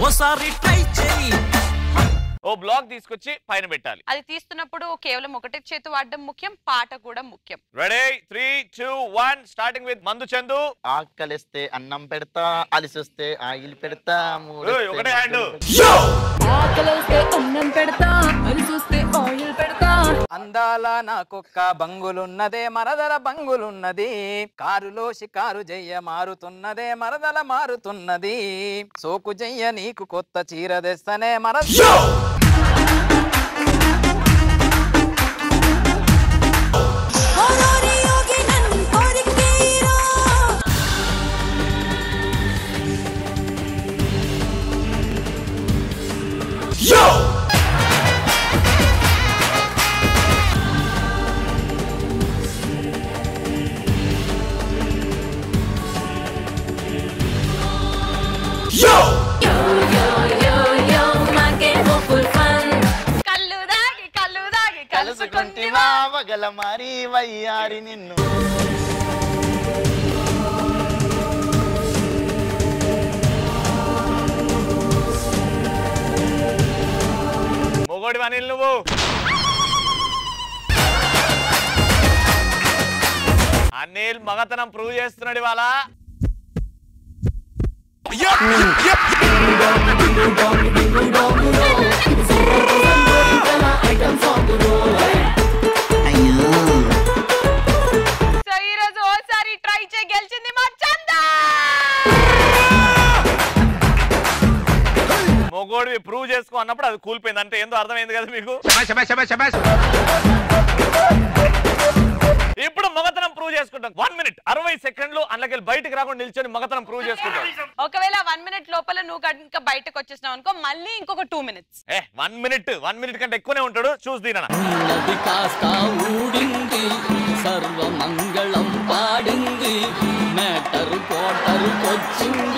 ఓసారి ట్రై చేయి. ఓ బ్లాక్ తీసుకొచ్చి పైన పెట్టాలి. అది తీస్తున్నప్పుడు కేవలం ఒకటే చేతి వాడడం ముఖ్యం, పాట కూడా ముఖ్యం. రెడీ 3 2 1 స్టార్టింగ్ విత్ మందు చందు. ఆకలిస్తే అన్నం పెడతా, అలిసొస్తే ఆయిల్ పెడతా, ఒకటే హ్యాండ్. ఆకలిస్తే అన్నం పెడతా, అలిసొస్తే ఆయిల్ పెడతా. అందాల నాకొక్క బంగులున్నదే మరదల బంగులున్నది, కారులో షికారు జయ్య మారుతున్నదే మరదల మారుతున్నది, సోకు జయ్య నీకు కొత్త చీర తెస్తనే మరద. కలుసుకుంటివా వగల మారి వయ్యారి నిన్ను. మొగోడి అనిల్ నువ్వు. అనిల్ మగతనం ప్రూవ్ చేస్తున్నాడు ఇవాళ. సో ఈ రోజు ఓసారి ట్రై చేయి గెలిచింది మా చందా. మొగోడివి ప్రూవ్ చేసుకో అన్నప్పుడు అది కూలిపోయింది అంటే ఏందో అర్థమైంది కదా మీకు. ఇప్పుడు మగతనం ప్రూవ్ చేసుకుంటాం. 1 మినిట్ 60 సెకండ్లు అందులోకి బయటకు రాకుండా నిల్చొని మగతనం ప్రూవ్ చేసుకుంటాం. ఒకవేళ 1 మినిట్ లోపల నువ్వు కనుక బయటకు వచ్చేసినావు అనుకో మళ్ళీ ఇంకొక 2 మినిట్స్. 1 మినిట్ కంటే ఎక్కువనే ఉంటాడు. చూసి దీనా కాస్త ఊడింది, సర్వమంగళం పాడింది, మేటరు కోటరు వచ్చింది.